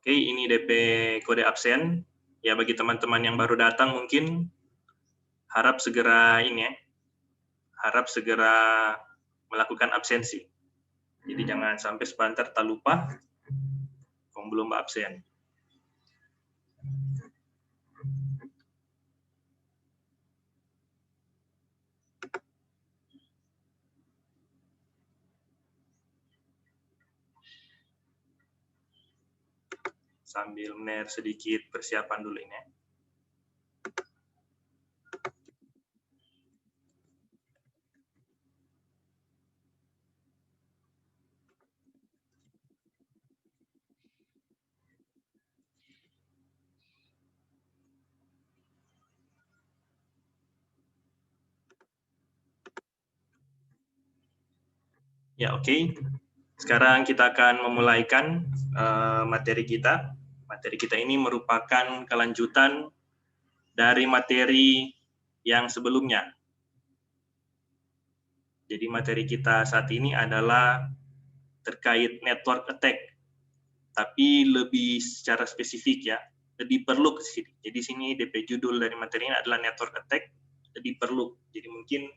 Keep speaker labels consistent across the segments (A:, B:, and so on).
A: Oke, ini DP kode absen. Ya, bagi teman-teman yang baru datang mungkin harap segera melakukan absensi. Jadi jangan sampai sebentar tak lupa, kamu belum absen. Sambil sedikit persiapan dulu ini. Ya, oke. Sekarang kita akan memulaikan materi kita. Materi kita ini merupakan kelanjutan dari materi yang sebelumnya. Jadi materi kita saat ini adalah terkait network attack, tapi lebih secara spesifik ya, lebih perlu ke sini. Jadi sini DP judul dari materi ini adalah network attack, lebih perlu. Jadi mungkin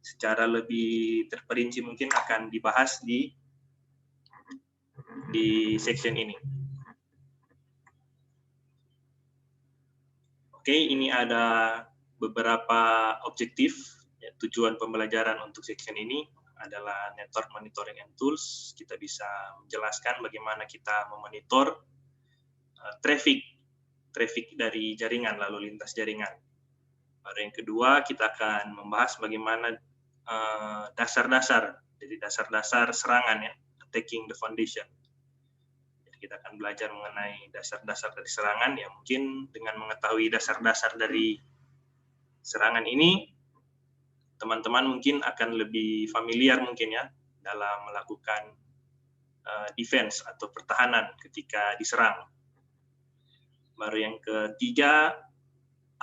A: secara lebih terperinci mungkin akan dibahas di section ini. Oke, ini ada beberapa objektif, ya, tujuan pembelajaran untuk section ini adalah network monitoring and tools. Kita bisa menjelaskan bagaimana kita memonitor traffic dari jaringan, lalu lintas jaringan. Lalu yang kedua, kita akan membahas bagaimana dasar-dasar, jadi dasar-dasar serangan ya, attacking the foundation. Kita akan belajar mengenai dasar-dasar dari serangan, ya mungkin dengan mengetahui dasar-dasar dari serangan ini, teman-teman mungkin akan lebih familiar mungkin ya dalam melakukan defense atau pertahanan ketika diserang. Baru yang ketiga,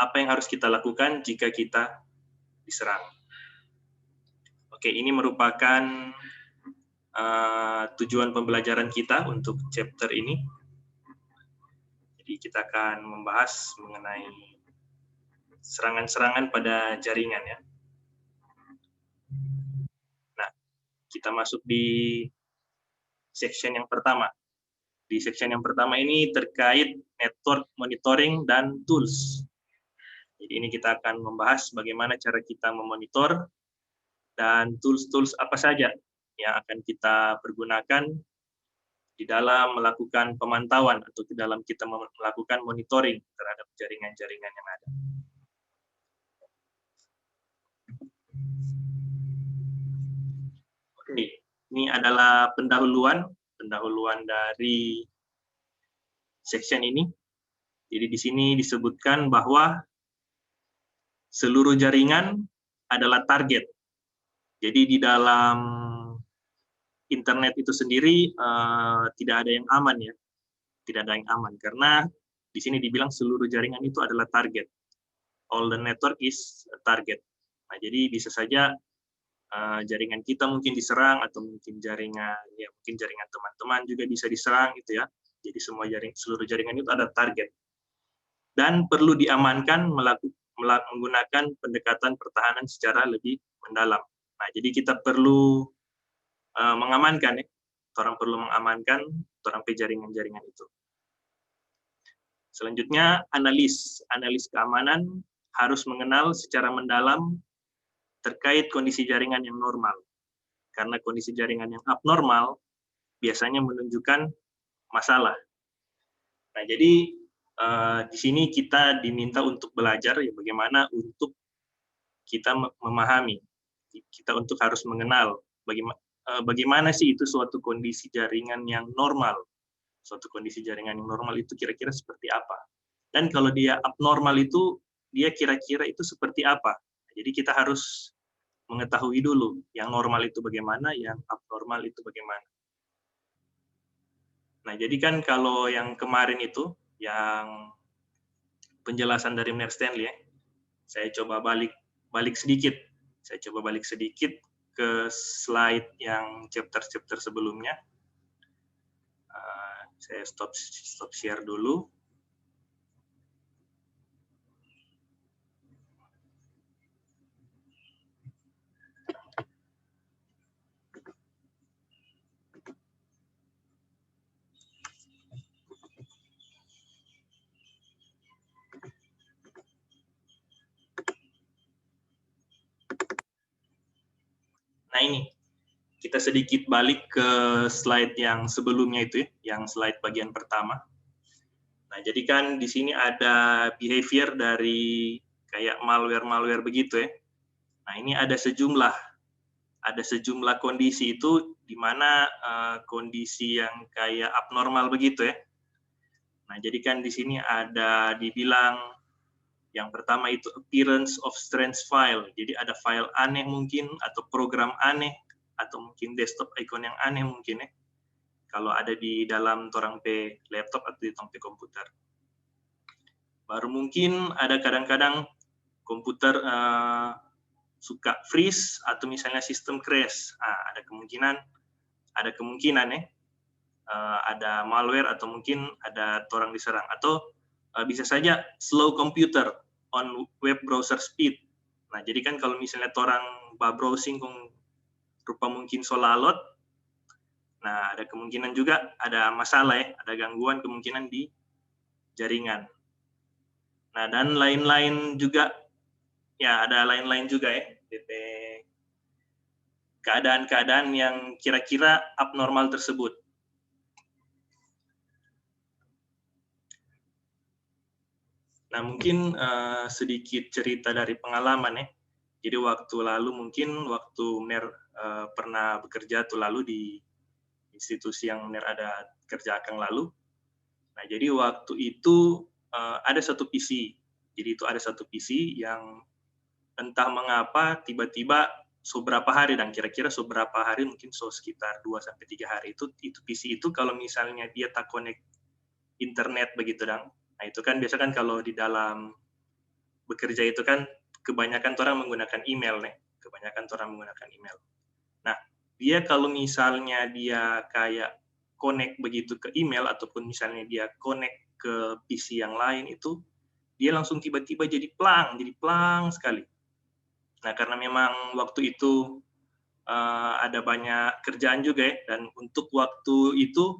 A: apa yang harus kita lakukan jika kita diserang. Oke, ini merupakan tujuan pembelajaran kita untuk chapter ini. Jadi kita akan membahas mengenai serangan-serangan pada jaringan ya. Nah, kita masuk di section yang pertama. Di section yang pertama ini terkait network monitoring dan tools. Jadi ini kita akan membahas bagaimana cara kita memonitor dan tools-tools apa saja yang akan kita pergunakan di dalam melakukan pemantauan atau di dalam kita melakukan monitoring terhadap jaringan-jaringan yang ada. Oke, ini adalah pendahuluan dari section ini. Jadi di sini disebutkan bahwa seluruh jaringan adalah target. Jadi di dalam internet itu sendiri tidak ada yang aman ya, tidak ada yang aman karena di sini dibilang seluruh jaringan itu adalah target. All the network is a target. Nah, jadi bisa saja jaringan kita mungkin diserang atau mungkin jaringan teman-teman juga bisa diserang gitu ya. Jadi seluruh jaringan itu ada target dan perlu diamankan menggunakan pendekatan pertahanan secara lebih mendalam. Nah, jadi kita perlu mengamankan, orang perlu mengamankan jaringan-jaringan itu. Selanjutnya, analis keamanan harus mengenal secara mendalam terkait kondisi jaringan yang normal. Karena kondisi jaringan yang abnormal biasanya menunjukkan masalah. Nah, jadi di sini kita diminta untuk belajar ya bagaimana untuk kita memahami, kita untuk harus mengenal bagaimana sih itu suatu kondisi jaringan yang normal. Suatu kondisi jaringan yang normal itu kira-kira seperti apa. Dan kalau dia abnormal itu, dia kira-kira itu seperti apa. Jadi kita harus mengetahui dulu yang normal itu bagaimana, yang abnormal itu bagaimana. Nah, jadi kan kalau yang kemarin itu, yang penjelasan dari Mer Stanley, saya coba balik sedikit. Saya coba balik sedikit ke slide yang chapter-chapter sebelumnya. Saya stop share dulu. Nah ini, kita sedikit balik ke slide yang sebelumnya itu ya, yang slide bagian pertama. Nah, jadi kan di sini ada behavior dari kayak malware-malware begitu ya. Nah, ini ada sejumlah kondisi itu di mana kondisi yang kayak abnormal begitu ya. Nah, jadi kan di sini ada dibilang yang pertama itu appearance of strange file. Jadi ada file aneh mungkin, atau program aneh, atau mungkin desktop icon yang aneh mungkin ya. Kalau ada di dalam torang pe laptop atau di torang pe komputer. Baru mungkin ada kadang-kadang komputer suka freeze atau misalnya sistem crash. Ada kemungkinan ya, ada malware atau mungkin ada torang diserang, atau bisa saja slow computer on web browser speed. Nah, jadi kan kalau misalnya torang browsing rupa mungkin solalot, nah ada kemungkinan juga ada masalah ya, ada gangguan kemungkinan di jaringan. Nah, dan lain-lain juga, ya ada lain-lain juga ya, keadaan-keadaan yang kira-kira abnormal tersebut. Nah, mungkin sedikit cerita dari pengalaman ya. Jadi waktu Mer pernah bekerja tuh lalu di institusi yang Mer ada kerja akan lalu. Nah, jadi waktu itu ada satu PC. Jadi itu ada satu PC yang entah mengapa tiba-tiba seberapa hari, dan kira-kira seberapa hari, mungkin sekitar 2-3 hari itu PC itu kalau misalnya dia tak connect internet begitu dang. Nah, itu kan biasa kan kalau di dalam bekerja itu kan kebanyakan orang menggunakan email nih, Nah, dia kalau misalnya dia kayak connect begitu ke email, ataupun misalnya dia connect ke PC yang lain itu, dia langsung tiba-tiba jadi plang sekali. Nah, karena memang waktu itu ada banyak kerjaan juga ya, dan untuk waktu itu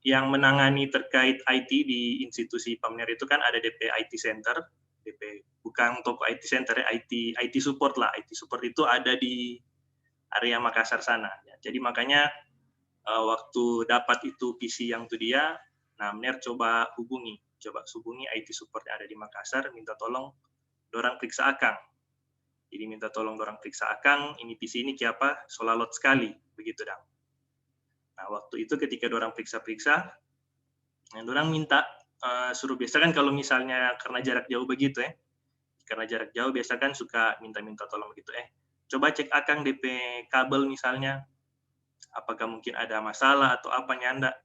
A: yang menangani terkait IT di institusi Pamner itu kan ada DP IT Center, bukan toko IT Center ya, IT support lah. IT support itu ada di area Makassar sana. Jadi makanya waktu dapat itu PC yang itu dia, nah Mner coba hubungi IT support yang ada di Makassar, minta tolong dorang periksa akang. Jadi minta tolong dorang periksa akang, ini PC ini kiapa solalot sekali, begitu dang. Nah, waktu itu ketika dorang periksa-periksa, yang dorang minta suruh, biasa kan kalau misalnya karena jarak jauh begitu ya, karena jarak jauh biasa kan suka minta-minta tolong begitu, coba cek akang DP kabel misalnya, apakah mungkin ada masalah atau apa nyanda.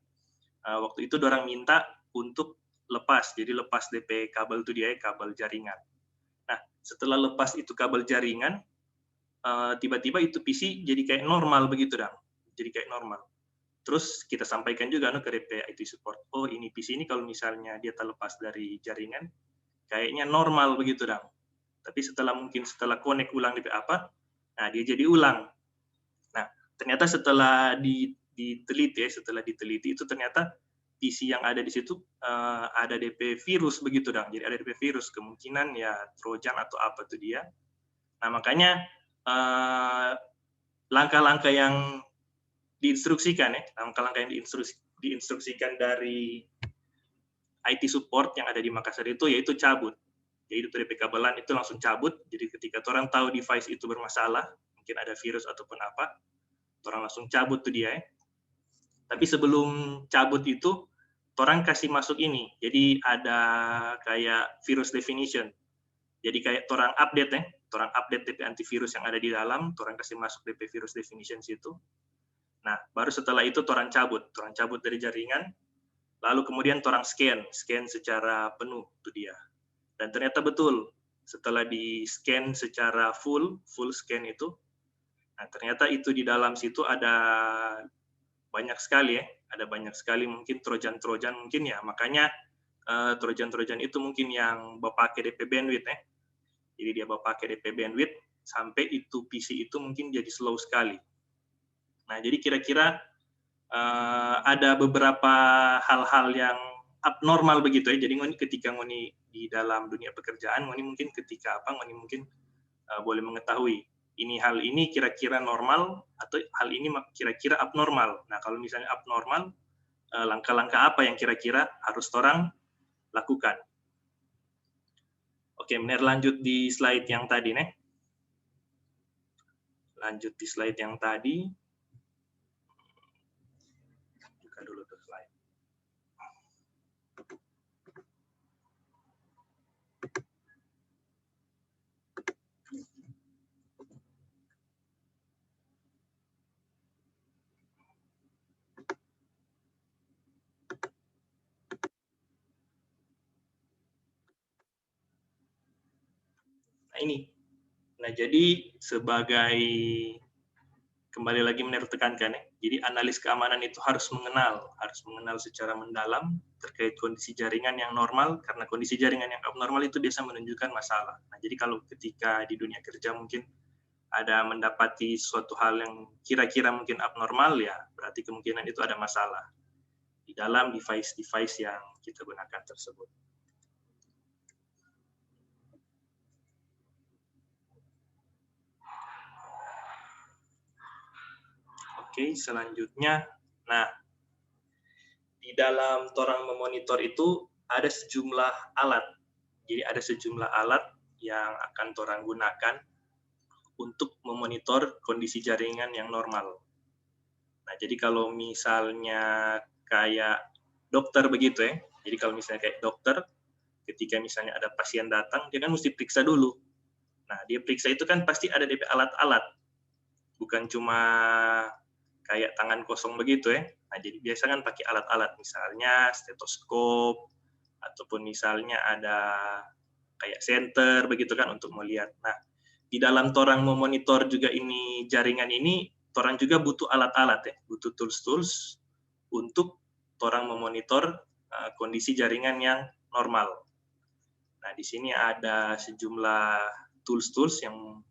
A: Waktu itu dorang minta untuk lepas, jadi lepas DP kabel itu dia, kabel jaringan. Nah, setelah lepas itu kabel jaringan, tiba-tiba itu PC jadi kayak normal begitu dang, jadi kayak normal. Terus kita sampaikan juga ke DP IT support, oh ini PC ini kalau misalnya dia terlepas dari jaringan, kayaknya normal begitu dang. Tapi setelah connect ulang DP apa, nah dia jadi ulang. Nah, ternyata setelah diteliti itu ternyata PC yang ada di situ ada DP virus begitu dang. Jadi ada DP virus, kemungkinan ya Trojan atau apa tuh dia. Nah, makanya langkah-langkah yang diinstruksikan dari IT support yang ada di Makassar itu yaitu cabut. Jadi dari kabelan itu langsung cabut. Jadi ketika orang tahu device itu bermasalah, mungkin ada virus ataupun apa, orang langsung cabut tuh dia. Tapi sebelum cabut itu, orang kasih masuk ini. Jadi ada kayak virus definition. Jadi kayak orang update DP antivirus yang ada di dalam, orang kasih masuk DP virus definition situ. Nah, baru setelah itu orang cabut dari jaringan, lalu kemudian orang scan secara penuh itu dia. Dan ternyata betul, setelah di scan secara full scan itu, nah ternyata itu di dalam situ ada banyak sekali ya, ada banyak sekali mungkin trojan-trojan mungkin ya, makanya trojan-trojan itu mungkin yang pakai DP bandwidth ya. Jadi dia pakai DP bandwidth sampai itu PC itu mungkin jadi slow sekali. Nah, jadi kira-kira ada beberapa hal-hal yang abnormal begitu ya. Jadi ketika ngoni di dalam dunia pekerjaan, ngoni mungkin ketika ngoni mungkin boleh mengetahui hal ini kira-kira normal atau hal ini kira-kira abnormal. Nah, kalau misalnya abnormal, langkah-langkah apa yang kira-kira harus orang lakukan? Oke, benar, lanjut di slide yang tadi, nih. Lanjut di slide yang tadi. Buka dulu tuh slide. Nah, ini. Nah, jadi sebagai kembali lagi Mener tekankan ya. Jadi analis keamanan itu harus mengenal secara mendalam terkait kondisi jaringan yang normal, karena kondisi jaringan yang abnormal itu biasa menunjukkan masalah. Nah, jadi kalau ketika di dunia kerja mungkin ada mendapati suatu hal yang kira-kira mungkin abnormal, ya berarti kemungkinan itu ada masalah di dalam device-device yang kita gunakan tersebut. Oke, selanjutnya, nah, di dalam torang memonitor itu ada sejumlah alat. Jadi ada sejumlah alat yang akan torang gunakan untuk memonitor kondisi jaringan yang normal. Nah, jadi kalau misalnya kayak dokter begitu ya, jadi kalau misalnya kayak dokter, ketika misalnya ada pasien datang, dia kan mesti periksa dulu. Nah, dia periksa itu kan pasti ada DP alat-alat, bukan cuma kayak tangan kosong begitu ya. Nah, jadi biasa kan pakai alat-alat, misalnya stetoskop, ataupun misalnya ada kayak senter begitu kan untuk melihat. Nah, di dalam torang memonitor juga ini jaringan ini, torang juga butuh alat-alat ya, butuh tools-tools untuk torang memonitor kondisi jaringan yang normal. Nah, di sini ada sejumlah tools-tools yang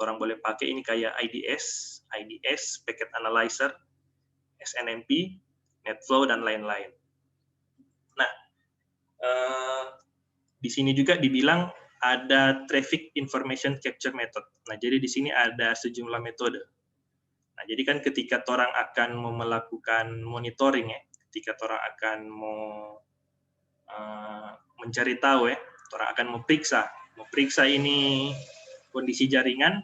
A: orang boleh pakai, ini kayak IDS, Packet Analyzer, SNMP, NetFlow, dan lain-lain. Nah, di sini juga dibilang ada Traffic Information Capture Method. Nah, jadi di sini ada sejumlah metode. Nah, jadi kan ketika orang akan mau melakukan monitoring ya, ketika orang akan mau mencari tahu ya, orang akan memeriksa ini kondisi jaringan,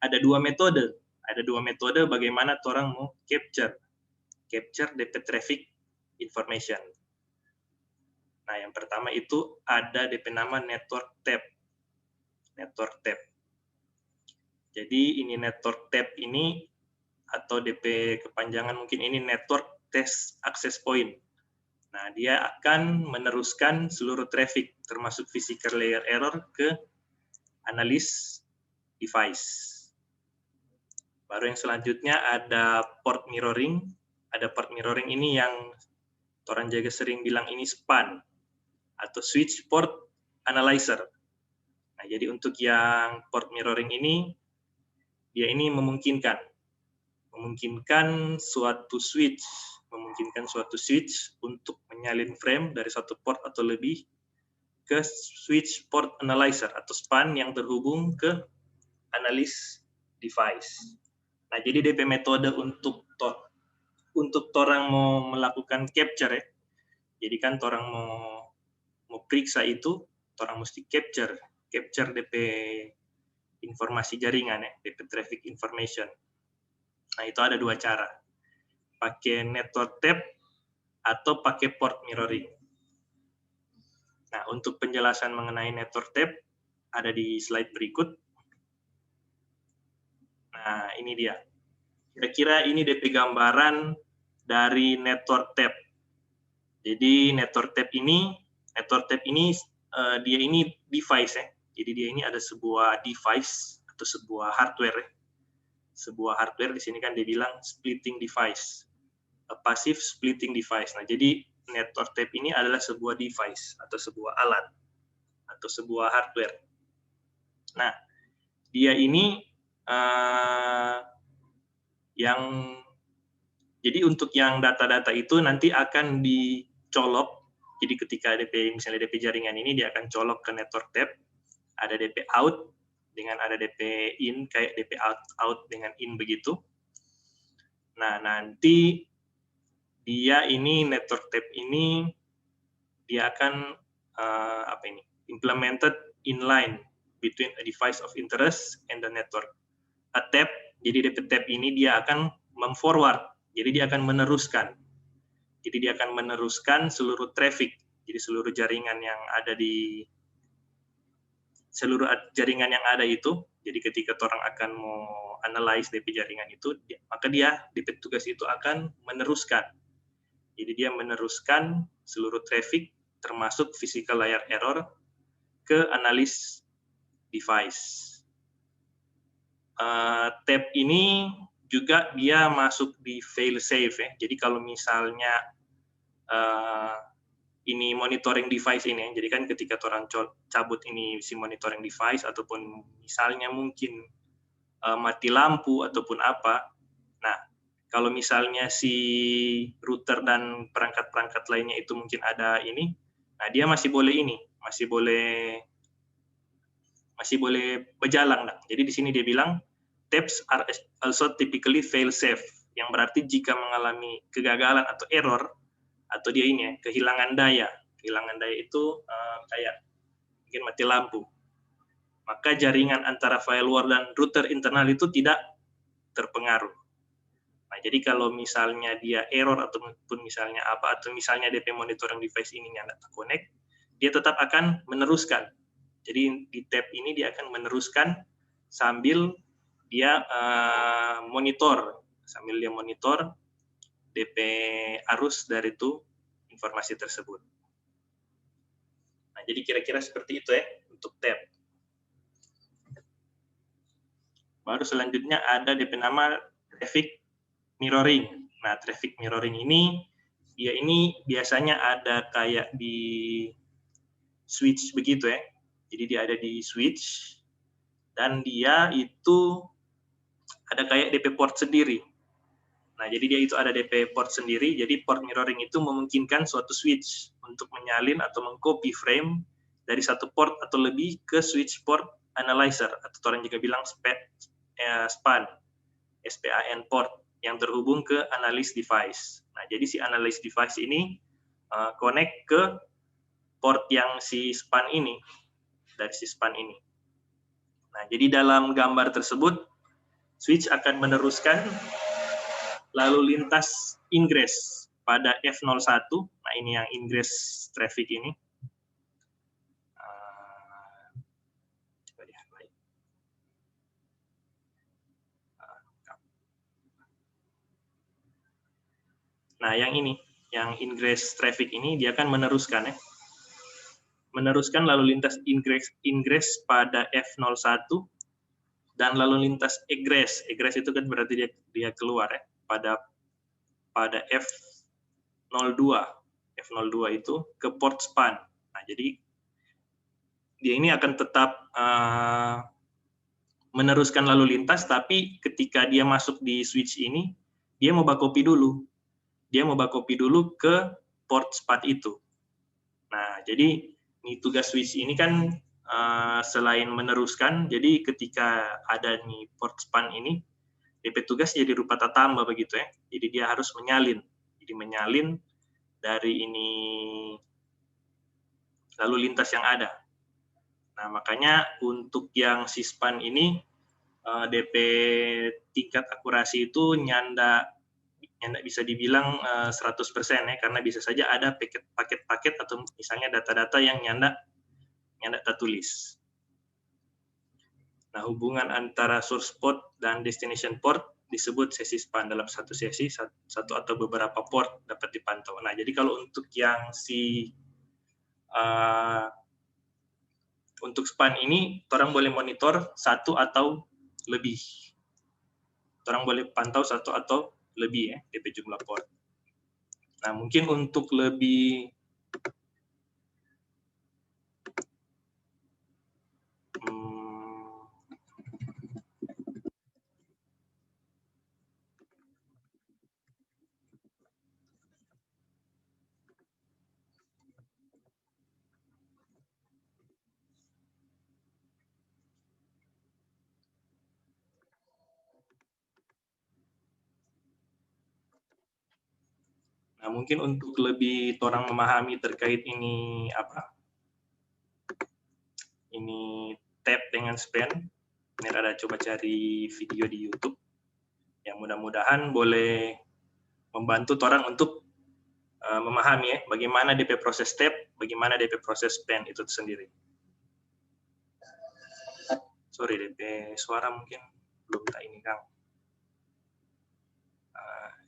A: ada dua metode. Ada dua metode bagaimana orang mau capture DP traffic information. Nah, yang pertama itu ada DP nama network tab. Jadi ini network tab ini, atau DP kepanjangan mungkin ini network test access point. Nah, dia akan meneruskan seluruh traffic, termasuk physical layer error, ke analis device. Baru yang selanjutnya ada port mirroring. Ada port mirroring ini yang orang jaga sering bilang ini SPAN, atau switch port analyzer. Nah, jadi untuk yang port mirroring ini, dia ini memungkinkan suatu switch untuk menyalin frame dari satu port atau lebih ke switch port analyzer atau SPAN yang terhubung ke analis device. Nah, jadi DP metode untuk orang mau melakukan capture ya. Jadi kan orang mau periksa itu, orang mesti capture DP informasi jaringan ya, DP traffic information. Nah, itu ada dua cara. Pakai network tab atau pakai port mirroring. Nah, untuk penjelasan mengenai network tab ada di slide berikut. Nah, ini dia. Kira-kira ini DP gambaran dari network tab. Jadi network tab ini dia ini device ya. Jadi dia ini ada sebuah device atau sebuah hardware ya. Sebuah hardware di sini kan dia bilang splitting device. a passive splitting device. Nah, jadi network tape ini adalah sebuah device atau sebuah alat atau sebuah hardware. Nah, dia ini jadi untuk yang data-data itu nanti akan dicolok. Jadi ketika misalnya DP jaringan ini dia akan colok ke network tape, ada DP out dengan ada DP in, kayak DP out dengan in begitu. Nah, nanti dia ini network tape ini dia akan implemented inline between a device of interest and the network. A tape, jadi DP tape ini dia akan memforward, jadi dia akan meneruskan. Jadi dia akan meneruskan seluruh traffic, jadi seluruh jaringan yang ada itu. Jadi ketika orang akan mau analyze DP jaringan itu, maka DP tugas itu akan meneruskan. Jadi dia meneruskan seluruh traffic termasuk physical layer error ke analis device. Tab ini juga dia masuk di fail safe ya. Jadi kalau misalnya ini monitoring device ini, jadi kan ketika orang cabut ini si monitoring device ataupun misalnya mungkin mati lampu ataupun apa. Nah, kalau misalnya si router dan perangkat-perangkat lainnya itu mungkin ada ini, nah dia masih boleh berjalan. Nah. Jadi di sini dia bilang taps are also typically fail safe, yang berarti jika mengalami kegagalan atau error atau dia ini ya, kehilangan daya itu kayak mungkin mati lampu, maka jaringan antara firewall dan router internal itu tidak terpengaruh. Nah, jadi kalau misalnya dia error ataupun misalnya apa, atau misalnya DP monitoring device ini tidak terconnect, dia tetap akan meneruskan. Jadi di tab ini dia akan meneruskan sambil dia monitor DP arus dari itu informasi tersebut. Nah, jadi kira-kira seperti itu ya untuk tab. Baru selanjutnya ada DP nama traffic mirroring. Nah, traffic mirroring ini dia ini biasanya ada kayak di switch begitu ya. Jadi dia ada di switch dan dia itu ada kayak DP port sendiri. Nah, jadi dia itu ada DP port sendiri, jadi port mirroring itu memungkinkan suatu switch untuk menyalin atau mengcopy frame dari satu port atau lebih ke switch port analyzer, atau orang juga bilang SPAN port, yang terhubung ke analyst device. Nah, jadi si analyst device ini connect ke port yang si SPAN ini, dari si SPAN ini. Nah, jadi dalam gambar tersebut, switch akan meneruskan lalu lintas ingress pada F01. Nah, ini yang ingress traffic ini. Nah, yang ini, yang ingress traffic ini, dia akan meneruskan ya. Meneruskan lalu lintas ingress pada F01 dan lalu lintas egress. Egress itu kan berarti dia keluar ya, pada F02. F02 itu ke port SPAN. Nah, jadi dia ini akan tetap meneruskan lalu lintas, tapi ketika dia masuk di switch ini, dia mau bakopi dulu. Dia mau bakopi dulu ke port SPAN itu. Nah, jadi ini tugas switch ini kan selain meneruskan, jadi ketika ada nih port SPAN ini, DP tugas jadi rupa tatamba begitu ya. Jadi dia harus menyalin. Jadi menyalin dari ini lalu lintas yang ada. Nah, makanya untuk yang si SPAN ini DP tingkat akurasi itu nyanda bisa dibilang 100% ya, karena bisa saja ada paket-paket atau misalnya data-data yang nyanda tertulis. Nah, hubungan antara source port dan destination port disebut sesi SPAN. Dalam satu sesi, satu atau beberapa port dapat dipantau. Nah, jadi kalau untuk yang untuk SPAN ini, orang boleh monitor satu atau lebih. Orang boleh pantau satu atau lebih ya, DP jumlah port. Nah, mungkin untuk lebih mungkin untuk lebih orang memahami terkait ini apa? Ini tab dengan span. Ini ada coba cari video di YouTube yang mudah-mudahan boleh membantu orang untuk memahami ya bagaimana DP proses tab, bagaimana DP proses span itu sendiri. Sorry, DP suara mungkin belum tak ini Kang.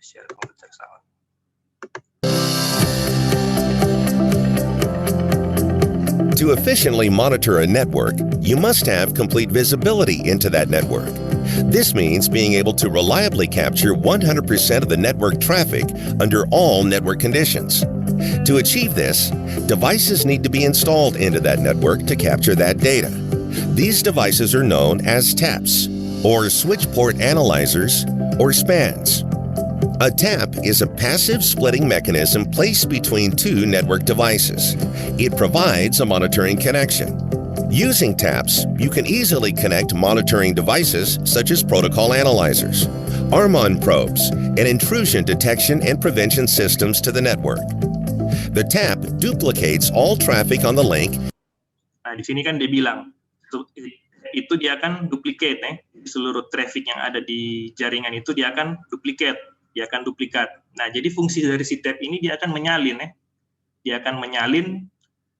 A: Share komputer sound.
B: To efficiently monitor a network, you must have complete visibility into that network. This means being able to reliably capture 100% of the network traffic under all network conditions. To achieve this, devices need to be installed into that network to capture that data. These devices are known as taps, or switch port analyzers, or spans. A tap is a passive splitting mechanism placed between two network devices. It provides a monitoring connection. Using taps, you can easily connect monitoring devices such as protocol analyzers, Armon probes, and intrusion detection and prevention systems to the network. The tap duplicates all traffic on the link.
A: Nah, di sini kan dia bilang itu dia akan duplicate seluruh traffic yang ada di jaringan itu dia akan duplicate. Dia akan duplikat. Nah, jadi fungsi dari si tab ini dia akan menyalin ya. Dia akan menyalin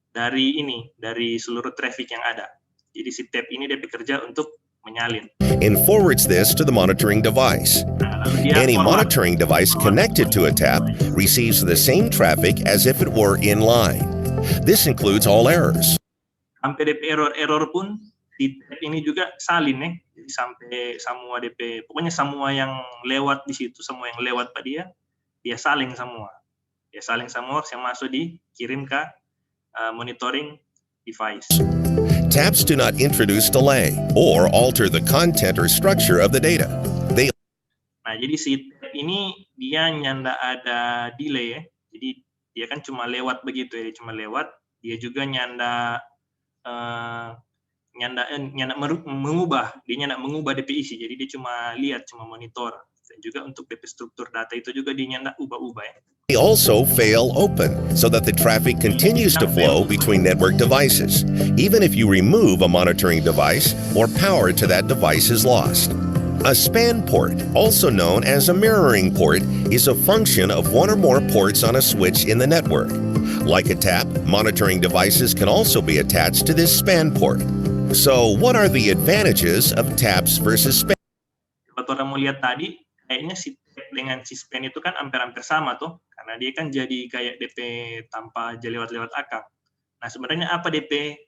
A: dari seluruh traffic yang ada. Jadi si tab ini dia bekerja untuk menyalin.
B: And forwards this to the monitoring device. Any monitoring device connected to a tap receives the same traffic as if it were in line. This includes all errors.
A: Sampai DP error pun di tab ini juga salin ya. Jadi sampai semua DP, pokoknya semua yang lewat di situ, semua yang lewat pada dia saling semua. Dia saling semua yang masuk dikirim ke monitoring device.
B: Taps do not introduce delay or alter the content or structure of the data.
A: Nah, jadi si tab ini dia nyanda ada delay ya. Jadi dia kan cuma lewat begitu ya, dia cuma lewat. Dia juga nyanda mengubah DP isi, jadi dia cuma lihat, cuma monitor, dan juga untuk DP struktur data itu juga dia nyanda ubah-ubah ya.
B: They also fail open so that the traffic continues to flow between network devices, even if you remove a monitoring device or power to that device is lost. A span port, also known as a mirroring port, is a function of one or more ports on a switch in the network. Like a tap, monitoring devices can also be attached to this span port. So, what are the advantages of taps versus span?
A: Kalau orang mau lihat tadi, kayaknya si tap dengan si span itu kan hampir-hampir sama tuh, karena dia kan jadi kayak DP tanpa lewat-lewat akang. Nah, sebenarnya apa DP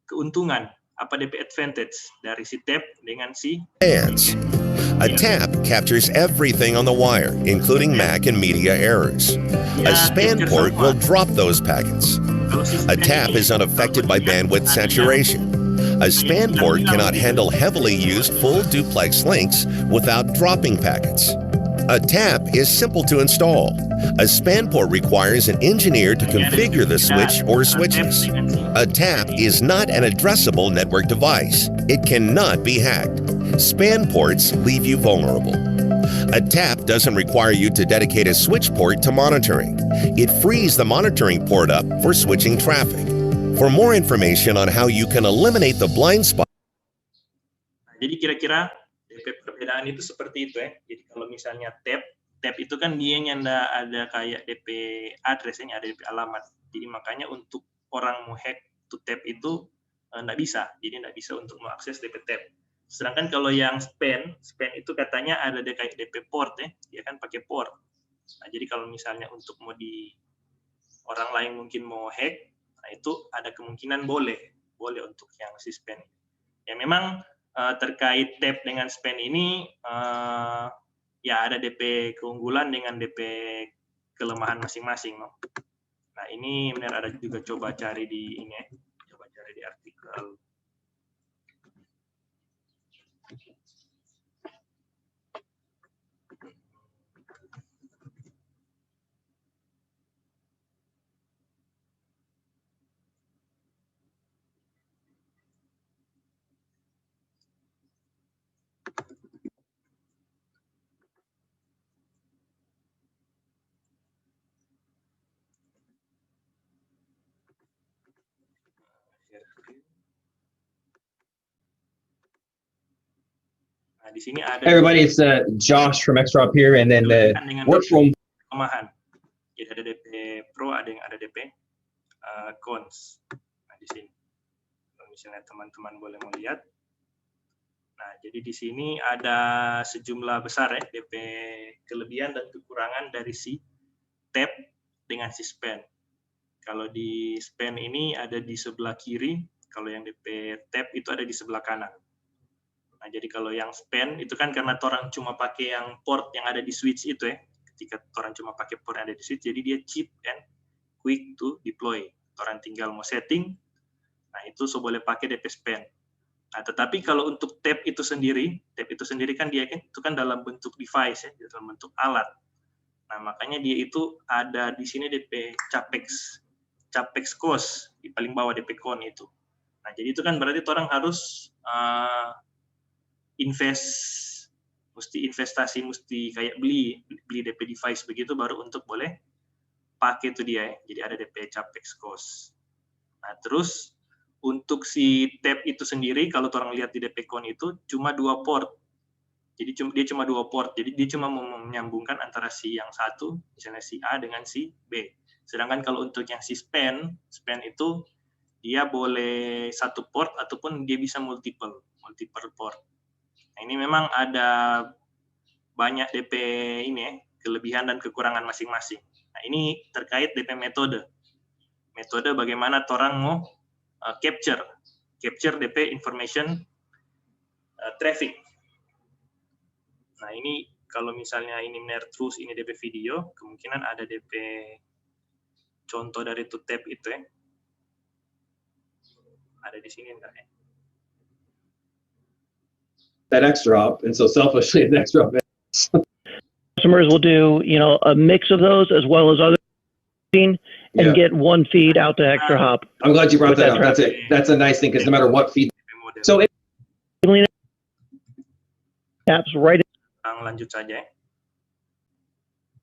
A: keuntungan, apa DP advantage dari si tap dengan si
B: spans? A tap captures everything on the wire, including MAC and media errors. A span port will drop those packets. A tap is unaffected by bandwidth saturation. A span port cannot handle heavily used full duplex links without dropping packets. A tap is simple to install. A span port requires an engineer to configure the switch or switches. A tap is not an addressable network device. It cannot be hacked. Span ports leave you vulnerable. A tap doesn't require you to dedicate a switch port to monitoring. It frees the monitoring port up for switching traffic. For more information on how you can eliminate the blind spot.
A: Jadi kira-kira perbedaan itu seperti itu ya. Jadi kalau misalnya tab itu kan dia nyanda ada kayak DP address-nya, ada DP alamat. Jadi makanya untuk orang mau hack to tab itu nggak bisa. Jadi nggak bisa untuk mengakses DP tab. Sedangkan kalau yang span itu katanya ada kayak DP port ya. Dia kan pakai port. Nah, jadi kalau misalnya untuk mau orang lain mungkin mau hack, nah itu ada kemungkinan boleh untuk yang si span. Ya memang terkait tab dengan span ini ya ada DP keunggulan dengan DP kelemahan masing-masing. No? Nah, ini benar ada juga coba cari di ini, coba cari di artikel. Nah, di sini ada.
C: Hey everybody, it's Josh from Extra Up here, and then the work from.
A: Kelemahan. Jadi ada DP Pro, ada yang ada DP Cons. Nah, di sini. Kalau misalnya teman-teman boleh mau lihat. Nah, jadi di sini ada sejumlah besar ya DP kelebihan dan kekurangan dari si tab dengan si span. Kalau di span ini ada di sebelah kiri, kalau yang DP tab itu ada di sebelah kanan. Nah, jadi kalau yang span itu kan karena orang cuma pakai yang port yang ada di switch itu ya. Ketika orang cuma pakai port yang ada di switch, jadi dia cheap and quick to deploy. Orang tinggal mau setting, nah itu boleh pakai DP span. Nah, tetapi kalau untuk tab itu sendiri kan dia itu kan dalam bentuk device ya, dalam bentuk alat. Nah, makanya dia itu ada di sini DP capex cost di paling bawah DP con itu. Nah, jadi itu kan berarti orang harus mesti investasi, mesti kayak beli DP device begitu baru untuk boleh pakai itu dia ya. Jadi ada DP capex cost. Nah, terus untuk si tab itu sendiri kalau orang lihat di DP con itu cuma 2 port. Jadi dia cuma 2 port. Jadi dia cuma menyambungkan antara si yang satu, misalnya si A dengan si B. Sedangkan kalau untuk yang si span itu dia boleh 1 port ataupun dia bisa multiple port. Nah, ini memang ada banyak DP ini ya, kelebihan dan kekurangan masing-masing. Nah, ini terkait DP metode. Metode bagaimana orang mau capture DP information traffic. Nah, ini kalau misalnya ini benar terus ini DP video, kemungkinan ada DP contoh dari to tab itu ya. Ada di sini enggak ya?
C: That extra up, and so selfishly, the extra up.
D: Customers will do, a mix of those as well as other and get one feed out to Extra Hop.
C: I'm glad you brought that up. That's a nice thing because no matter what feed. So
D: apps right.
A: Orang lanjut saja ya.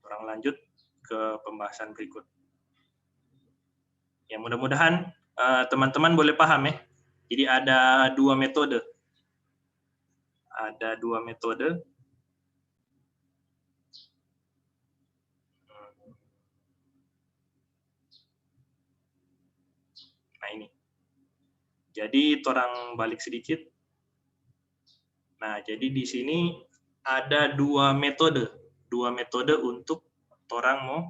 A: Orang lanjut ke pembahasan berikut. Ya, mudah-mudahan teman-teman boleh paham ya. Jadi ada 2 metode. Ada 2 metode. Nah, ini. Jadi orang balik sedikit. Nah, jadi di sini ada 2 metode. 2 metode untuk orang mau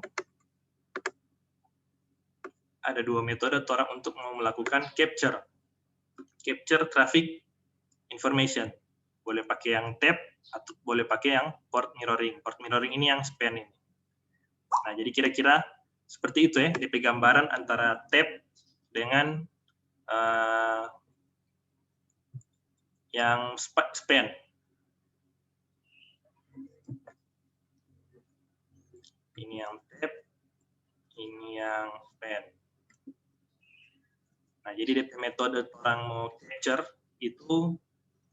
A: melakukan capture traffic information. Boleh pakai yang tab atau boleh pakai yang port mirroring. Port mirroring ini yang span ini. Nah, jadi kira-kira seperti itu ya, DP gambaran antara tab dengan yang span. Ini yang tab, ini yang span. Nah, jadi DP metode orang mau capture itu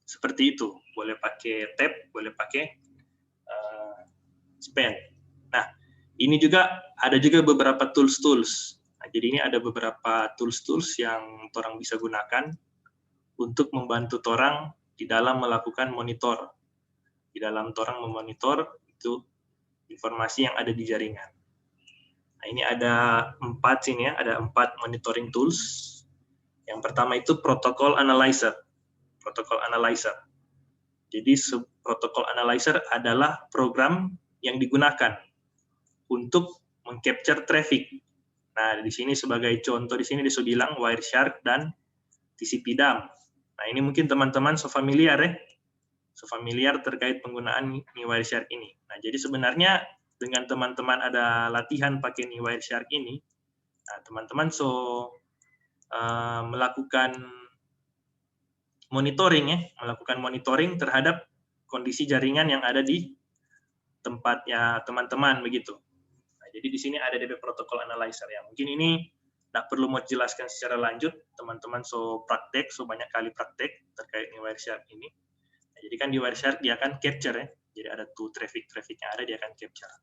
A: seperti itu. Boleh pakai tab, boleh pakai span. Nah, ini juga ada juga beberapa tools. Nah, jadi ini ada beberapa tools yang orang bisa gunakan untuk membantu orang di dalam melakukan monitor. Di dalam orang memonitor itu informasi yang ada di jaringan. Nah, ini ada 4 sini ya, ada 4 monitoring tools. Yang pertama itu protocol analyzer. Jadi protocol analyzer adalah program yang digunakan untuk mengcapture traffic. Nah, di sini sebagai contoh di sini dibilang Wireshark dan TCP dump. Nah, ini mungkin teman-teman familiar ya. Familiar terkait penggunaan Wireshark ini. Nah, jadi sebenarnya dengan teman-teman ada latihan pakai nih Wireshark ini, nah teman-teman melakukan monitoring terhadap kondisi jaringan yang ada di tempatnya teman-teman begitu. Nah, jadi di sini ada DP protocol analyzer ya. Mungkin ini tidak perlu mau jelaskan secara lanjut, teman-teman praktek, banyak kali praktek terkait nih Wireshark ini. Nah, jadi kan di Wireshark dia akan capture ya. Jadi ada tuh traffic yang ada dia akan capture.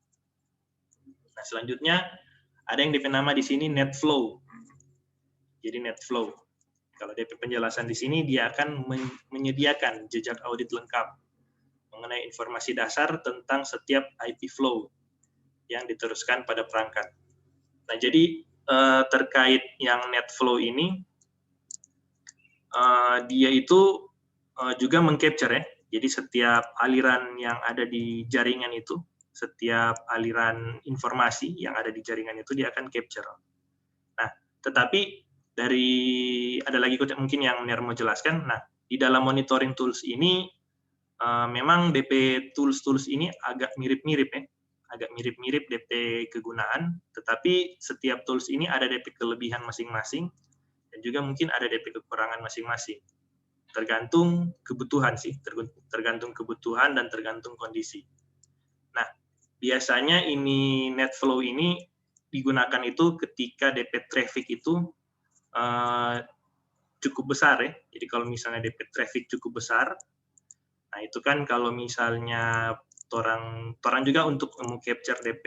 A: Nah, selanjutnya ada yang DP nama di sini net flow. Jadi net flow. Kalau DP penjelasan di sini dia akan menyediakan jejak audit lengkap mengenai informasi dasar tentang setiap IP flow yang diteruskan pada perangkat. Nah, jadi terkait yang net flow ini dia itu juga mengcapture ya. Jadi setiap aliran yang ada di jaringan itu, setiap aliran informasi yang ada di jaringan itu dia akan capture. Nah, tetapi ada lagi mungkin yang Ner mau jelaskan. Nah, di dalam monitoring tools ini memang DP tools ini agak mirip-mirip ya. Agak mirip-mirip DP kegunaan, tetapi setiap tools ini ada DP kelebihan masing-masing dan juga mungkin ada DP kekurangan masing-masing. Tergantung kebutuhan sih, tergantung kebutuhan dan tergantung kondisi. Nah, biasanya ini net flow ini digunakan itu ketika DP traffic itu cukup besar ya. Jadi kalau misalnya DP traffic cukup besar, nah itu kan kalau misalnya orang juga untuk capture DP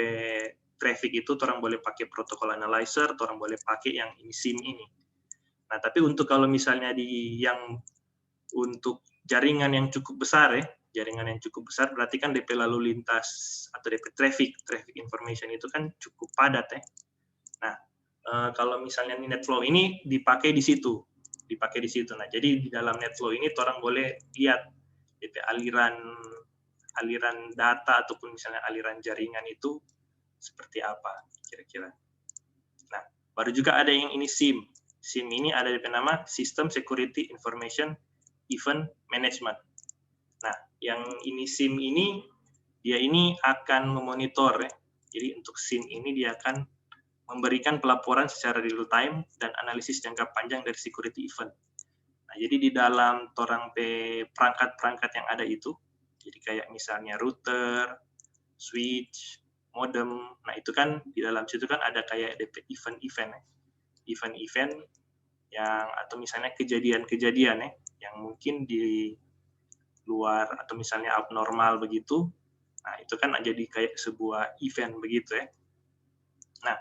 A: traffic itu orang boleh pakai protocol analyzer, orang boleh pakai yang ini SIM ini. Nah, tapi untuk kalau misalnya untuk jaringan yang cukup besar ya, jaringan yang cukup besar berarti kan DP lalu lintas atau DP traffic information itu kan cukup padat ya. Nah, kalau misalnya net flow ini dipakai di situ. Nah, jadi di dalam net flow ini orang boleh lihat DP aliran data ataupun misalnya aliran jaringan itu seperti apa kira-kira. Nah, baru juga ada yang ini SIM. SIM ini ada DP nama System Security Information Event Management. Nah, yang ini SIM ini, dia ini akan memonitor ya. Jadi untuk SIM ini dia akan memberikan pelaporan secara real time dan analisis jangka panjang dari security event. Nah, jadi di dalam perangkat-perangkat yang ada itu, jadi kayak misalnya router, switch, modem, nah itu kan di dalam situ kan ada kayak event-event yang atau misalnya kejadian-kejadian ya, yang mungkin di luar atau misalnya abnormal begitu, nah itu kan jadi kayak sebuah event begitu ya. Nah,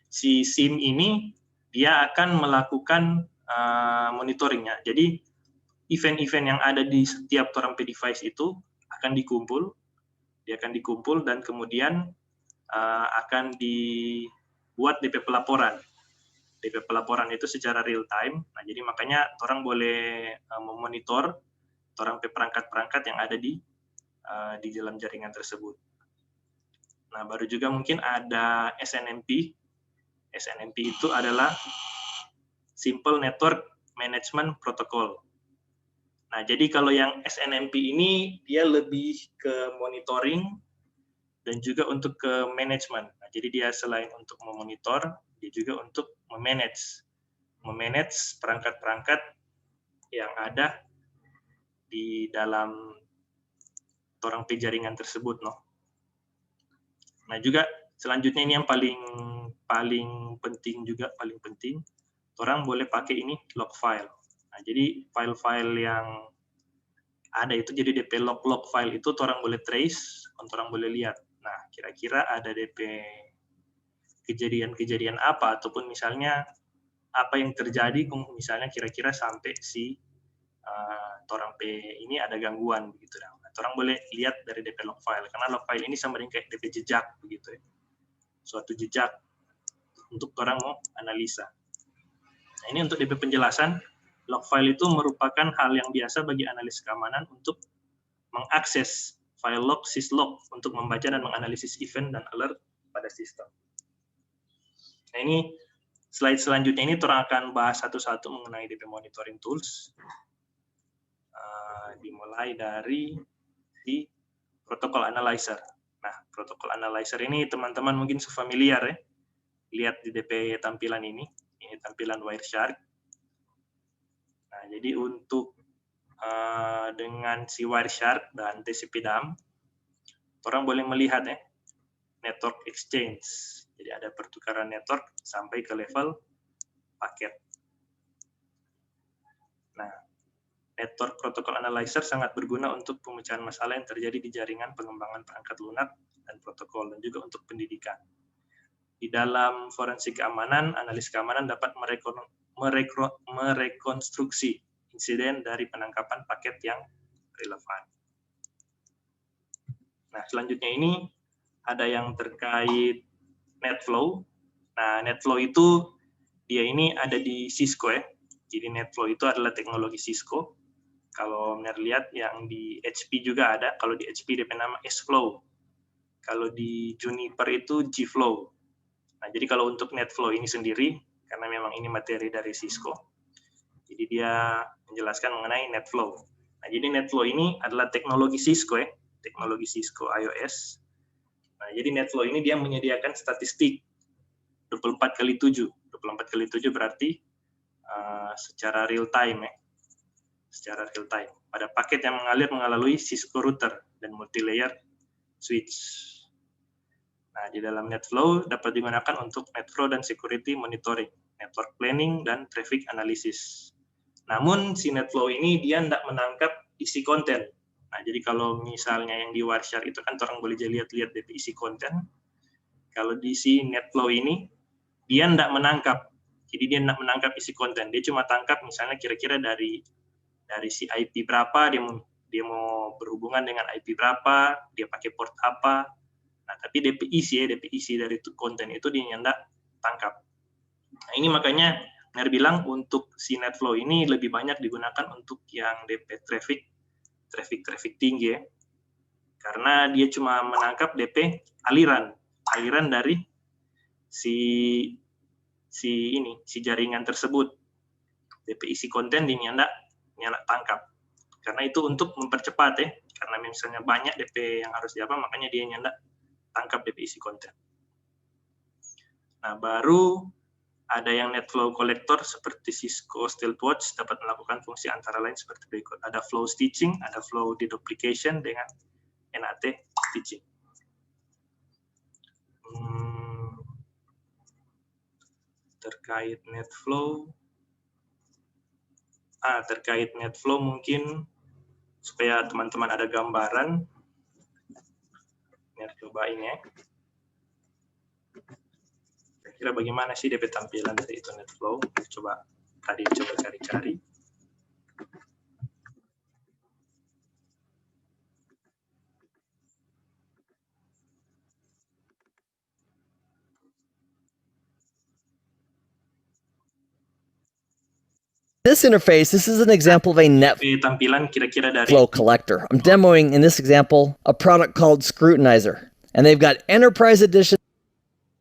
A: si SIM ini dia akan melakukan monitoringnya. Jadi event-event yang ada di setiap device itu akan dikumpul, dan kemudian akan dibuat DP pelaporan. DP pelaporan itu secara real time. Nah, jadi makanya orang boleh memonitor perangkat-perangkat yang ada di dalam jaringan tersebut. Nah, baru juga mungkin ada SNMP. SNMP itu adalah Simple Network Management Protocol. Nah, jadi kalau yang SNMP ini dia lebih ke monitoring dan juga untuk ke manajemen. Nah, jadi dia selain untuk memonitor, dia juga untuk memanage perangkat-perangkat yang ada di dalam jaringan tersebut, no. Nah, juga selanjutnya ini yang paling penting, orang boleh pakai ini log file. Nah, jadi file-file yang ada itu, jadi DP log file itu orang boleh trace, orang boleh lihat. Nah, kira-kira ada DP kejadian-kejadian apa, ataupun misalnya apa yang terjadi, misalnya kira-kira sampai si orang ini ada gangguan begitu. Nah, orang boleh lihat dari DP log file, karena log file ini sama dengan kayak DP jejak begitu ya. Suatu jejak untuk orang mau analisa. Nah, ini untuk DP penjelasan, log file itu merupakan hal yang biasa bagi analis keamanan untuk mengakses file log, syslog, untuk membaca dan menganalisis event dan alert pada sistem. Nah, ini slide selanjutnya ini orang akan bahas satu-satu mengenai DP monitoring tools. Dimulai dari di protocol analyzer. Nah, Protokol analyzer ini teman-teman mungkin familiar ya. Lihat di DP tampilan ini tampilan Wireshark. Nah, jadi untuk dengan si Wireshark dan TCP/DAM, orang boleh melihat ya network exchange. Jadi ada pertukaran network sampai ke level paket. Nah, network protokol analyzer sangat berguna untuk pemecahan masalah yang terjadi di jaringan pengembangan perangkat lunak dan protokol, dan juga untuk pendidikan. Di dalam forensik keamanan, analis keamanan dapat merekonstruksi insiden dari penangkapan paket yang relevan. Nah, selanjutnya ini ada yang terkait NetFlow. Nah, NetFlow itu dia ini ada di Cisco ya. Jadi NetFlow itu adalah teknologi Cisco. Kalau lihat yang di HP juga ada. Kalau di HP dia nama S-Flow. Kalau di Juniper itu G-Flow. Nah, jadi kalau untuk NetFlow ini sendiri, karena memang ini materi dari Cisco, jadi dia menjelaskan mengenai NetFlow. Nah, jadi NetFlow ini adalah teknologi Cisco ya, teknologi Cisco iOS. Nah, jadi NetFlow ini dia menyediakan statistik 24x7. 24x7 berarti secara real time ya. Secara real time. Pada paket yang mengalir melalui Cisco router dan multilayer switch. Nah, di dalam NetFlow dapat digunakan untuk netflow dan security monitoring, network planning, dan traffic analysis. Namun, si NetFlow ini dia tidak menangkap isi konten. Nah, jadi kalau misalnya yang di Wireshark itu kan orang boleh lihat-lihat dari isi konten. Kalau di si NetFlow ini, dia tidak menangkap. Jadi dia tidak menangkap isi konten. Dia cuma tangkap misalnya kira-kira dari si IP berapa, dia mau berhubungan dengan IP berapa, dia pakai port apa. Nah, tapi DP isi dari konten itu dia tidak tangkap. Nah, ini makanya Ner bilang untuk si NetFlow ini lebih banyak digunakan untuk yang DP traffic tinggi ya. Karena dia cuma menangkap DP aliran dari si jaringan tersebut. DP isi konten dia tidak tangkap. Karena itu untuk mempercepat ya. Karena misalnya banyak DP yang harus diapa, makanya dia tidak tangkap DP isi konten. Nah, baru ada yang NetFlow collector seperti Cisco Stealthwatch dapat melakukan fungsi antara lain seperti berikut. Ada flow stitching, ada flow deduplication dengan NAT stitching. Terkait NetFlow mungkin supaya teman-teman ada gambaran. Ner cobain ya. Kira bagaimana sih DP tampilan dari itu NetFlow? Coba cari-cari.
E: This interface, this is an example of a
A: tampilan kira-kira dari
E: NetFlow collector. I'm demoing in this example a product called Scrutinizer, and they've got enterprise editions,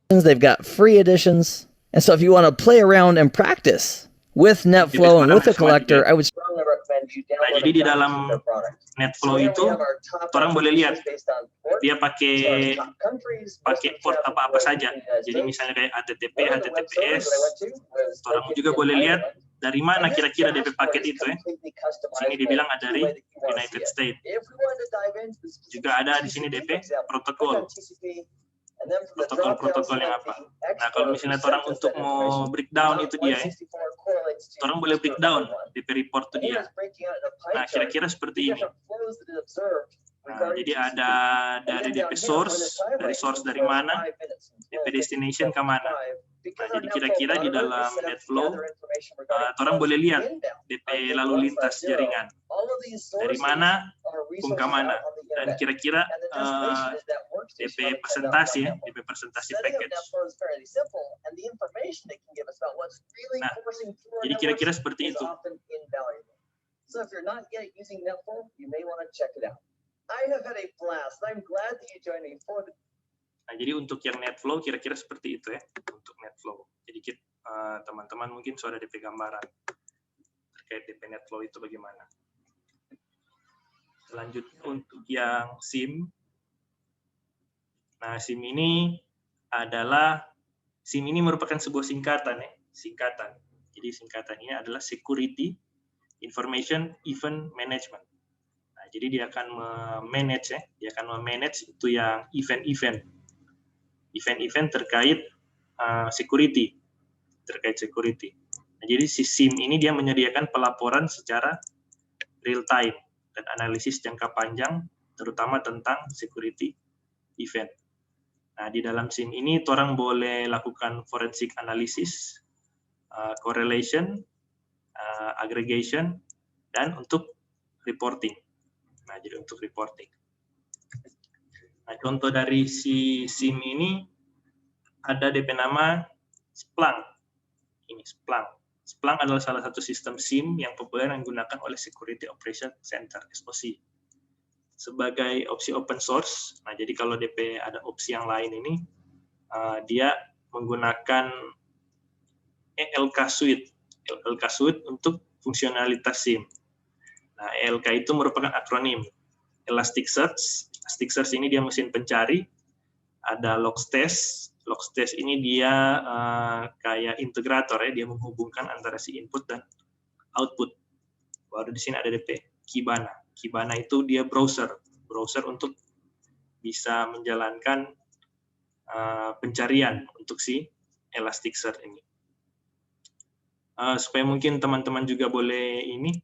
E: they've got free editions, and so if you want to play around and practice with NetFlow and with the collector, I would strongly recommend you
A: Nah, jadi di dalam NetFlow itu orang boleh lihat dia pakai port apa saja. Jadi misalnya kayak HTTP, HTTPS, orang juga boleh lihat dari mana kira-kira DP paket itu ya. Sini dibilang ada dari United States. Juga ada di sini DP protokol yang apa. Nah, kalau misalnya orang untuk mau breakdown itu dia ya. Orang boleh breakdown DP report itu dia. Nah, kira-kira seperti ini. Nah, jadi ada dari DP source, dari mana, DP destination ke mana. Nah, jadi kira-kira di dalam NetFlow, orang boleh lihat DP lalu lintas jaringan. Dari mana, ke mana. Dan kira-kira DP presentasi package. Nah, jadi kira-kira seperti itu.
E: So if you're not yet using NetFlow, you may want to check it out. I have had a blast. I'm glad that you joined me for the...
A: Nah, jadi untuk yang NetFlow kira-kira seperti itu ya, untuk NetFlow. Jadi teman-teman mungkin sudah DP gambaran terkait DP NetFlow itu bagaimana. Selanjutnya untuk yang SIM. Nah, SIM ini merupakan sebuah singkatan ya, singkatan. Jadi singkatan ini adalah Security Information Event Management. Nah, jadi dia akan memanage itu yang event-event terkait security, Nah, jadi si SIM ini dia menyediakan pelaporan secara real time dan analisis jangka panjang, terutama tentang security event. Nah, di dalam SIM ini orang boleh lakukan forensic analysis, correlation, aggregation, dan untuk reporting. Nah, jadi untuk reporting. Nah, contoh dari si SIM ini ada DP nama Splunk. Ini Splunk. Splunk adalah salah satu sistem SIM yang populer yang digunakan oleh Security Operation Center (SOC). Sebagai opsi open source, nah jadi kalau DP ada opsi yang lain ini, dia menggunakan ELK Suite untuk fungsionalitas SIM. Nah, ELK itu merupakan akronim Elasticsearch. Elasticsearch ini dia mesin pencari. Ada Logstash. Logstash ini dia kayak integrator ya, dia menghubungkan antara si input dan output. Baru di sini ada DP Kibana. Kibana itu dia browser untuk bisa menjalankan pencarian untuk si Elasticsearch ini. Supaya mungkin teman-teman juga boleh ini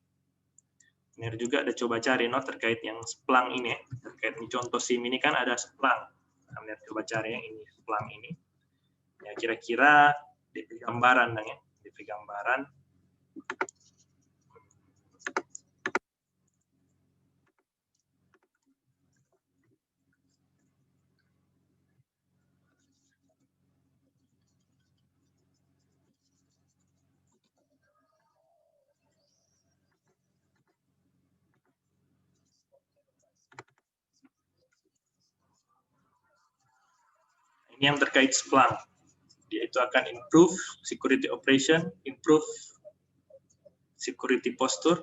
A: juga ada coba cari terkait yang Splunk ini ya. Terkait ini contoh SIM ini kan ada Splunk. Nah, coba cari yang ini Splunk ini. Ya kira-kira DP gambaran ya, DP gambaran. Ini yang terkait Splunk. Dia itu akan improve security operation, improve security posture.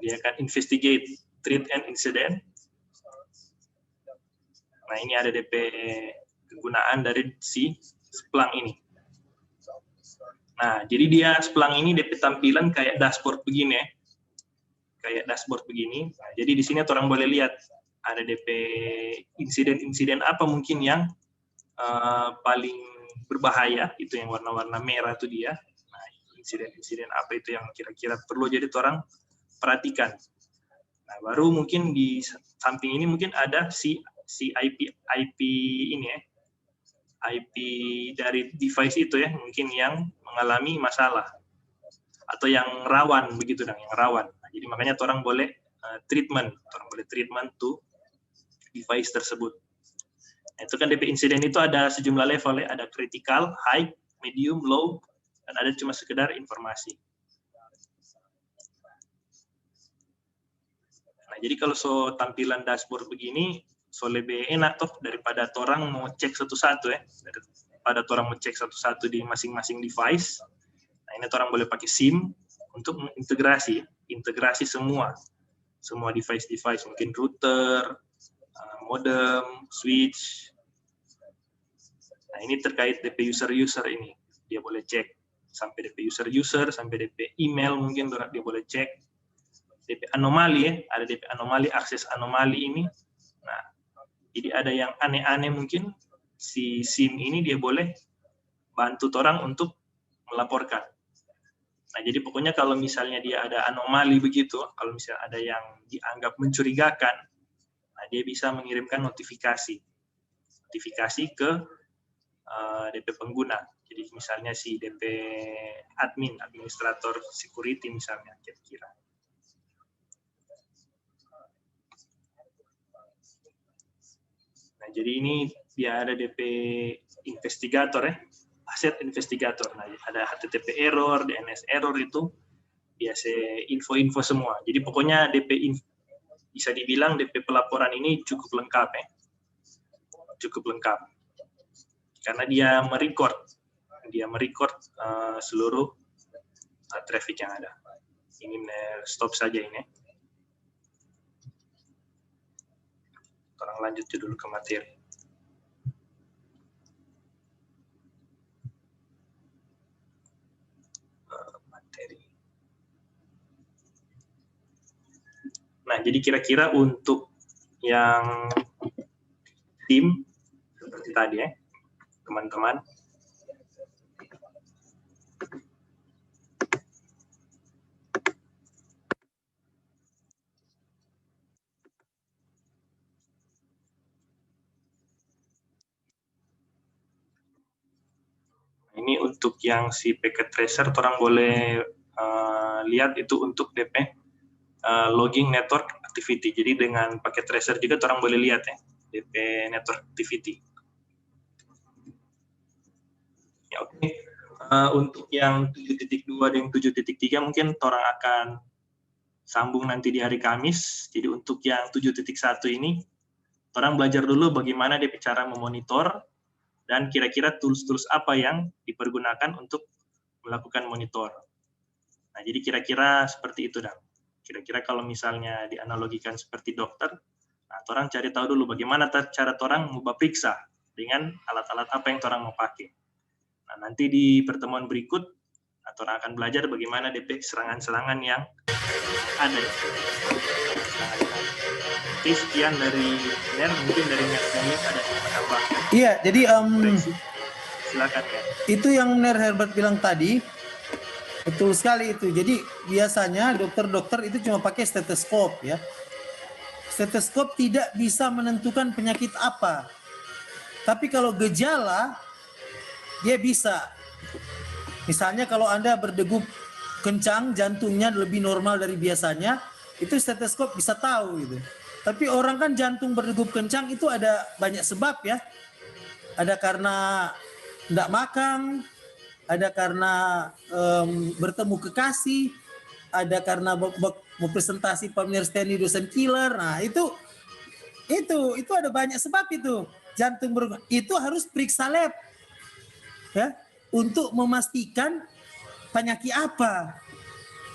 A: Dia akan investigate threat and incident. Nah, ini ada DP kegunaan dari si Splunk ini. Nah, jadi dia Splunk ini DP tampilan kayak dashboard begini ya. Kayak dashboard begini. Nah, jadi di sini orang boleh lihat ada DP insiden-insiden apa mungkin yang paling berbahaya, itu yang warna-warna merah itu dia. Nah, insiden-insiden apa itu yang kira-kira perlu jadi orang perhatikan. Nah, baru mungkin di samping ini mungkin ada si IP ini ya. IP dari device itu ya, mungkin yang mengalami masalah atau yang rawan begitu yang rawan. Nah, jadi makanya orang boleh treatment to device tersebut. Nah, itu kan DP insiden itu ada sejumlah level ya, ada critical, high, medium, low, dan ada cuma sekedar informasi. Nah, jadi kalau tampilan dashboard begini, lebih enak daripada orang mau cek satu-satu ya, daripada orang mau cek satu-satu di masing-masing device. Nah, ini orang boleh pakai SIM untuk integrasi semua device, mungkin router, modem, switch. Nah, ini terkait DP user ini. Dia boleh cek sampai DP user, sampai DP email mungkin dia boleh cek. DP anomali ya, ada DP anomali, akses anomali ini. Nah, jadi ada yang aneh-aneh mungkin si SIM ini dia boleh bantu orang untuk melaporkan. Nah, jadi pokoknya kalau misalnya dia ada anomali begitu, kalau misalnya ada yang dianggap mencurigakan, nah dia bisa mengirimkan notifikasi ke DP pengguna. Jadi misalnya si DP administrator security misalnya kira-kira. Nah, jadi ini dia ada DP investigator ya, asset investigator. Nah, ada HTTP error, DNS error itu biasa info-info semua. Jadi pokoknya bisa dibilang DP pelaporan ini cukup lengkap ya. Cukup lengkap. Karena dia merecord seluruh traffic yang ada. Ini stop saja ini. Orang lanjut dulu ke materi. Nah, jadi kira-kira untuk yang tim seperti tadi ya, teman-teman. Ini untuk yang si packet tracer, orang boleh lihat itu untuk DP logging network activity. Jadi dengan packet tracer juga orang boleh lihat ya DP network activity. Ya, oke. Untuk yang 7.2 dan 7.3 mungkin orang akan sambung nanti di hari Kamis. Jadi untuk yang 7.1 ini orang belajar dulu bagaimana dia cara memonitor dan kira-kira tools-tools apa yang dipergunakan untuk melakukan monitor. Nah, jadi kira-kira seperti itu, Dang. Kira-kira kalau misalnya dianalogikan seperti dokter, nah, orang cari tahu dulu bagaimana cara orang mau periksa dengan alat-alat apa yang orang mau pakai. Nah, nanti di pertemuan berikut, orang akan belajar bagaimana DP serangan-serangan yang ada. Oke, sekian dari Ner, mungkin dari Ner ada yang menambah.
F: Iya, jadi
A: silakan ya.
F: Itu yang Ner Herbert bilang tadi, betul sekali itu. Jadi biasanya dokter-dokter itu cuma pakai stetoskop ya. Stetoskop tidak bisa menentukan penyakit apa. Tapi kalau gejala, dia bisa. Misalnya kalau Anda berdegup kencang, jantungnya lebih normal dari biasanya, itu stetoskop bisa tahu gitu. Tapi orang kan jantung berdegup kencang itu ada banyak sebab ya. Ada karena tidak makan, ada karena bertemu kekasih, ada karena mau presentasi pamer Stanley dosen killer. Nah itu ada banyak sebab itu. Jantung berdegup itu harus periksa lab ya untuk memastikan penyakit apa.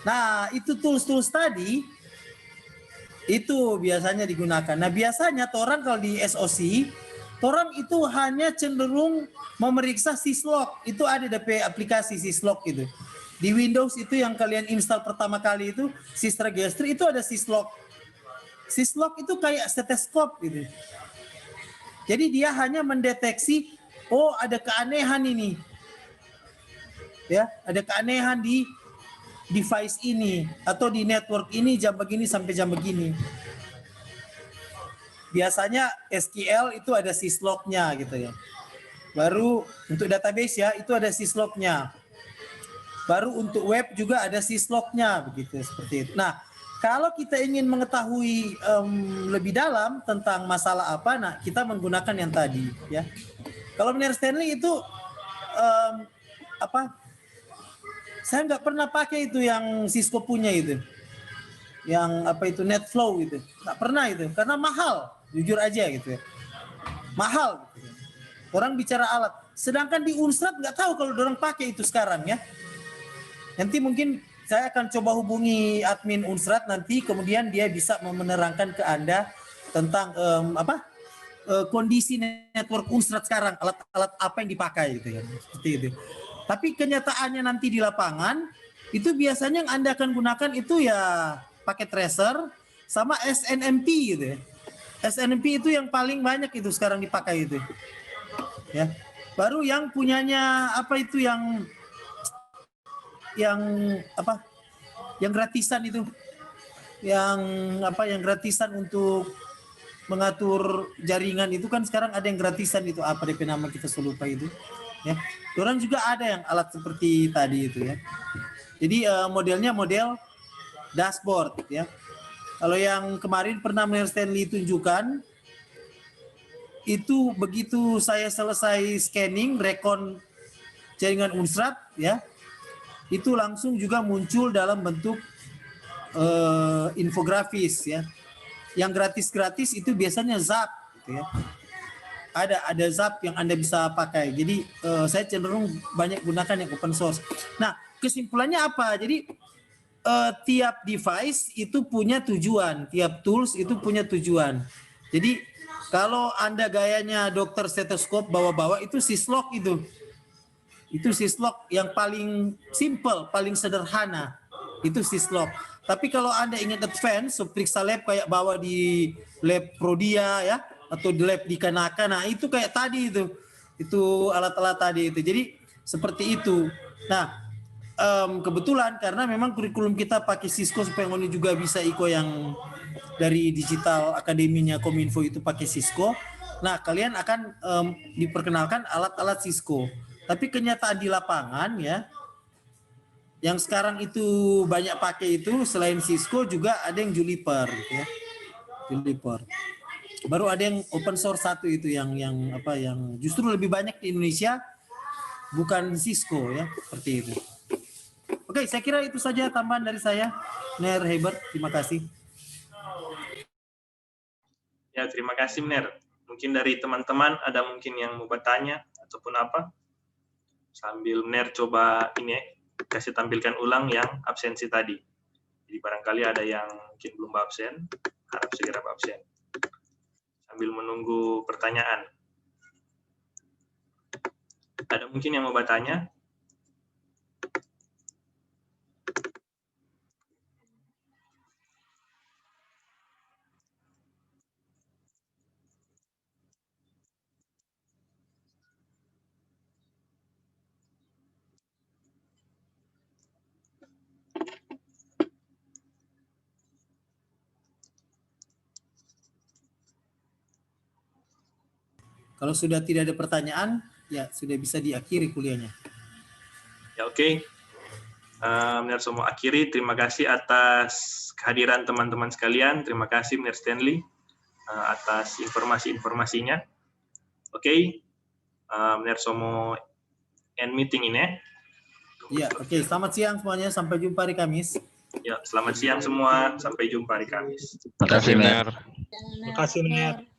F: Nah itu tools tadi itu biasanya digunakan. Nah biasanya orang kalau di SOC, orang itu hanya cenderung memeriksa syslog. Itu ada DP aplikasi syslog itu. Di Windows itu yang kalian install pertama kali itu, Systregistry itu ada syslog. Syslog itu kayak stetoskop gitu. Jadi dia hanya mendeteksi, oh ada keanehan ini. Ya, ada keanehan di device ini atau di network ini jam begini sampai jam begini. Biasanya SQL itu ada syslognya gitu ya. Baru untuk database ya itu ada syslognya. Baru untuk web juga ada syslognya begitu seperti itu. Nah, kalau kita ingin mengetahui lebih dalam tentang masalah apa, nah kita menggunakan yang tadi ya. Kalau Meneer Stanley itu saya nggak pernah pakai itu yang Cisco punya itu. Yang itu NetFlow gitu. Nggak pernah itu karena mahal, jujur aja gitu ya. Mahal gitu. Orang bicara alat. Sedangkan di Unsrat nggak tahu kalau orang pakai itu sekarang ya. Nanti mungkin saya akan coba hubungi admin Unsrat nanti kemudian dia bisa menerangkan ke Anda tentang kondisi network Unsrat sekarang, alat-alat apa yang dipakai gitu ya. Seperti itu. Tapi kenyataannya nanti di lapangan itu biasanya yang Anda akan gunakan itu ya pakai tracer sama SNMP gitu ya. SNMP itu yang paling banyak itu sekarang dipakai itu. Ya. Baru yang punyanya yang gratisan itu. Yang gratisan untuk mengatur jaringan itu kan sekarang ada yang gratisan itu apa DP nama kita lupa itu. Ya, orang juga ada yang alat seperti tadi itu ya. Jadi modelnya model dashboard ya. Kalau yang kemarin pernah Meneer Stanley tunjukkan, itu begitu saya selesai scanning rekon jaringan Unsrat ya, itu langsung juga muncul dalam bentuk infografis ya. Yang gratis-gratis itu biasanya Zap gitu ya. Ada Zap yang Anda bisa pakai. Jadi saya cenderung banyak gunakan yang open source. Nah, kesimpulannya apa? Jadi tiap device itu punya tujuan, tiap tools itu punya tujuan. Jadi Kalau Anda gayanya dokter stetoskop bawa-bawa itu sislok itu. Itu sislok yang paling simple, paling sederhana. Itu sislok. Tapi kalau Anda ingin advance, periksa lab kayak bawa di lab Prodia ya, atau di lab di Kanaka, nah itu kayak tadi itu. Itu alat-alat tadi itu. Jadi seperti itu. Nah, kebetulan karena memang kurikulum kita pakai Cisco supaya Ngoni juga bisa Iko yang dari digital akademinya Kominfo itu pakai Cisco. Nah, kalian akan diperkenalkan alat-alat Cisco. Tapi kenyataan di lapangan ya, yang sekarang itu banyak pakai itu selain Cisco juga ada yang Juniper gitu ya. Juniper. Baru ada yang open source satu itu yang justru lebih banyak di Indonesia bukan Cisco ya, seperti itu. Oke, saya kira itu saja tambahan dari saya. Ner Heber, terima kasih.
A: Ya, terima kasih Ner. Mungkin dari teman-teman ada mungkin yang mau bertanya ataupun apa? Sambil Ner coba ini kasih tampilkan ulang yang absensi tadi. Jadi barangkali ada yang mungkin belum absen, harap segera absen. Sambil menunggu pertanyaan. Ada mungkin yang mau bertanya?
F: Kalau sudah tidak ada pertanyaan, ya sudah bisa diakhiri kuliahnya.
A: Ya, oke. Menir semua akhiri. Terima kasih atas kehadiran teman-teman sekalian. Terima kasih Menir Stanley atas informasi-informasinya. Oke. Menir semua end meeting ini.
F: Ya, oke. Selamat siang semuanya. Sampai jumpa hari Kamis.
A: Ya, selamat siang semua. Sampai jumpa hari Kamis.
G: Terima kasih, Ner.
H: Terima kasih, Ner.